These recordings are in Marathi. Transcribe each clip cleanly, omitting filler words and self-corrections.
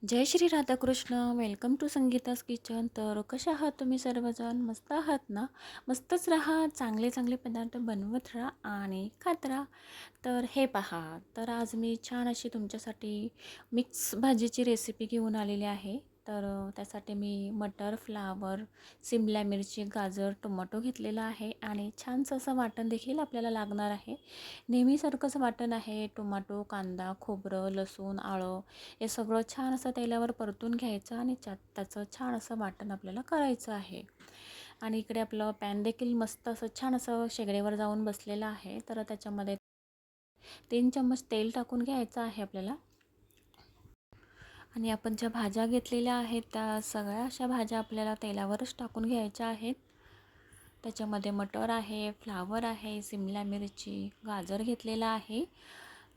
Jai Shri Radhakrishna. Welcome to Sangeeta's kitchen. तर कशा आहात तुम्ही सर्वजण? मस्त आहात ना? मस्तच राहा, चांगले चांगले पदार्थ बनवत राहा आणि खात राहा. तर हे पहा, तर आज मी छान अशी तुमच्यासाठी मिक्स भाजीची रेसिपी घेऊन आलेली आहे. तर त्यासाठी मी मटर, फ्लावर, सिमला मिरची, गाजर, टोमॅटो घेतलेला आहे आणि छानसं असं वाटण देखील आपल्याला लागणार आहे. नेहमीसारखंच वाटण आहे. टोमॅटो, कांदा, खोबरं, लसूण, आलं हे सगळं छान असं तेलावर परतून घ्यायचं आणि त्याचं छान असं वाटण आपल्याला करायचं आहे. आणि इकडे आपलं पॅन देखील मस्त असं छान असं शेगडीवर जाऊन बसलेलं आहे. तर त्याच्यामध्ये 3 चम्मच तेल टाकून घ्यायचं आहे आपल्याला. आणि आपण ज्या भाज्या घेतलेल्या आहेत त्या सगळ्या अशा भाज्या आपल्याला तेलावरच टाकून घ्यायच्या आहेत. त्याच्यामध्ये मटर आहे, फ्लावर आहे, सिमला मिरची, गाजर घेतलेला आहे.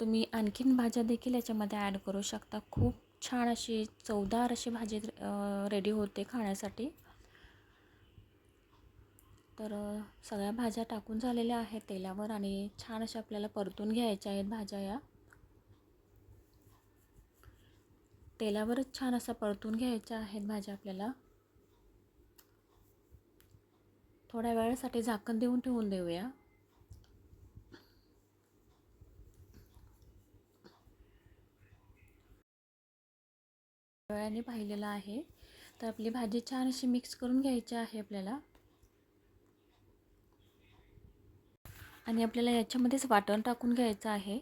तुम्ही आणखीन भाज्या देखील याच्यामध्ये ॲड करू शकता. खूप छान अशी चवदार अशी भाजी रेडी होते खाण्यासाठी. तर सगळ्या भाज्या टाकून झालेल्या आहेत तेलावर आणि छान अशा आपल्याला परतून घ्यायच्या आहेत भाज्या. या तेलावरच छान असा परतून घ्यायच्या आहेत भाज्या आपल्याला. थोड्या वेळासाठी झाकण देऊन ठेवून देऊया. वेळाने पाहिलेलं आहे. तर आपली भाजी छान अशी मिक्स करून घ्यायची आहे आपल्याला. आणि आपल्याला याच्यामध्येच वाटण टाकून घ्यायचं आहे.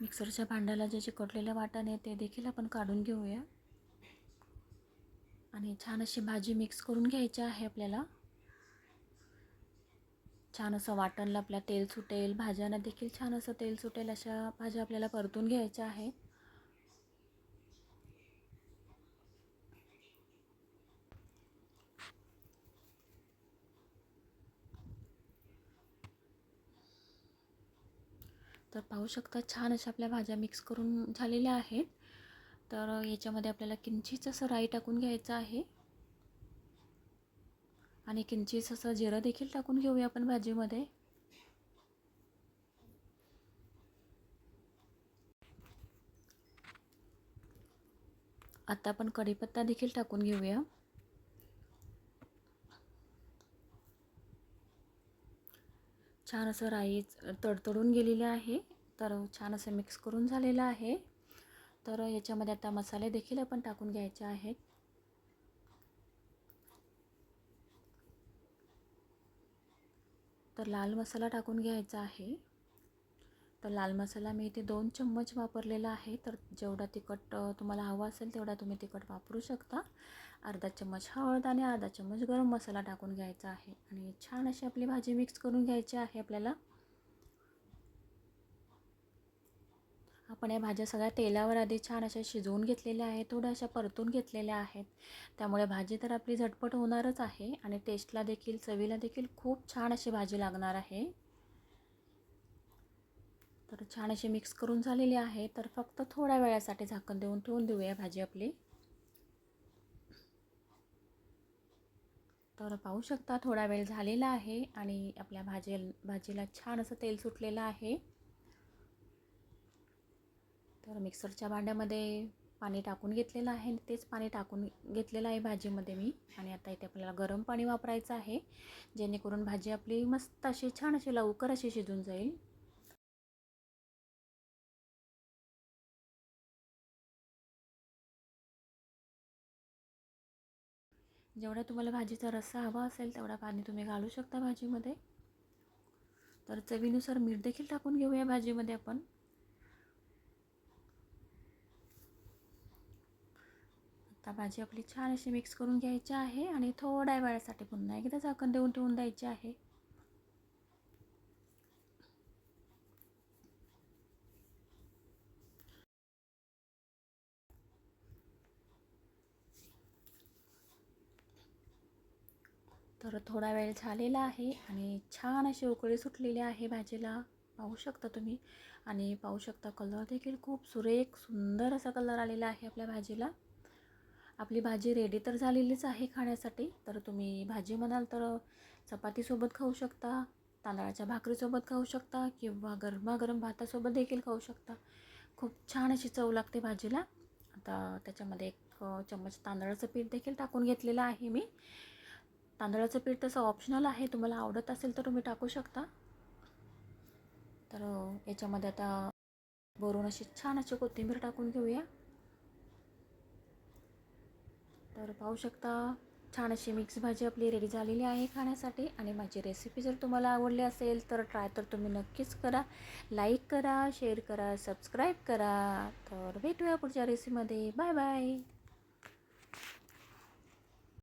मिक्सरच्या भांड्याला जे चिकटलेलं वाटण आहे ते देखील आपण काढून घेऊया. आणि छान अशी भाजी मिक्स करून घ्यायची आहे आपल्याला. छान असं वाटणला आपल्या तेल सुटेल, भाज्यांना देखील छान असं तेल सुटेल अशा भाज्या आपल्याला परतून घ्यायच्या आहेत. तर पाहू शकता छान अशा आपल्या भाज्या मिक्स करून झालेल्या आहेत. तर याच्यामध्ये आपल्याला किंचित असं राई टाकून घ्यायचं आहे. आणि किंचित असं जिरं देखील टाकून घेऊया आपण भाजीमध्ये. आता आपण कढीपत्ता देखील टाकून घेऊया. छान असं राई तडतडून गेलेलं आहे. तर छान असं मिक्स करून झालेलं आहे. तर याच्यामध्ये आता मसाले देखील आपण टाकून घ्यायचे आहेत. तर लाल मसाला टाकून घ्यायचा आहे. तर लाल मसाला मी इथे 2 चम्मच वापरलेला आहे. तर जेवढा तिखट तुम्हाला हवा असेल तेवढा तुम्ही तिखट वापरू शकता. अर्धा चम्मच हळद आणि अर्धा चम्मच गरम मसाला टाकून घ्यायचा आहे. आणि छान अशी आपली भाजी मिक्स करून घ्यायची आहे आपल्याला. आपण या भाज्या सगळ्या तेलावर आधी छान अशा शिजवून घेतलेल्या आहेत, थोड्याशा परतून घेतलेल्या आहेत. त्यामुळे भाजी तर आपली झटपट होणारच आहे आणि टेस्टला देखील, चवीला देखील खूप छान अशी भाजी लागणार आहे. तर छान अशी मिक्स करून झालेली आहे. तर फक्त थोड्या वेळासाठी झाकण देऊन ठेवून देऊया भाजी आपली. तर पाहू शकता थोडा वेळ झालेला आहे आणि आपल्या भाजीला छान असं तेल सुटलेलं आहे. तर मिक्सरच्या भांड्यामध्ये पाणी टाकून घेतलेलं आहे. तेच पाणी टाकून घेतलेलं आहे भाजीमध्ये मी. आणि आता इथे आपल्याला गरम पाणी वापरायचं आहे, जेणेकरून भाजी आपली मस्त अशी छान अशी लवकर अशी शिजून जाईल. जेवढा तुम्हाला भाजीचा रस्सा हवा असेल तेवढा पाणी तुम्ही घालू शकता भाजीमध्ये. तर चवीनुसार मीठ देखील टाकून घेऊया भाजीमध्ये आपण. आता भाजी आपली छान अशी मिक्स करून घ्यायची आहे आणि थोड्या वेळासाठी पुन्हा एकदा झाकण देऊन ठेवून द्यायची आहे. तर थोडा वेळ झालेला आहे आणि छान अशी उकळी सुटलेली आहे भाजीला, पाहू शकता तुम्ही. आणि पाहू शकता कलर देखील खूप सुरेख सुंदर असा कलर आलेला आहे आपल्या भाजीला. आपली भाजी रेडी तर झालेलीच आहे खाण्यासाठी. तर तुम्ही भाजी म्हणाल तर चपातीसोबत खाऊ शकता, तांदळाच्या भाकरीसोबत खाऊ शकता किंवा गरमागरम भातासोबत देखील खाऊ शकता. खूप छान अशी चव लागते भाजीला. आता त्याच्यामध्ये 1 चम्मच तांदळाचं पीठ देखील टाकून घेतलेलं आहे मी. तांदळाचं पीठ तसं ऑप्शनल आहे, तुम्हाला आवडत असेल तर तुम्ही टाकू शकता. तर याच्यामध्ये आता वरून अशी छान अशी कोथिंबीर टाकून घेऊया. तर पाहू शकता छान अशी मिक्स भाजी आपली रेडी झालेली आहे खाण्यासाठी. आणि माझी रेसिपी जर तुम्हाला आवडली असेल तर ट्राय तर तुम्ही नक्कीच करा. लाईक करा, शेअर करा, सबस्क्राईब करा. तर भेटूया पुढच्या रेसिपीमध्ये. Bye bye.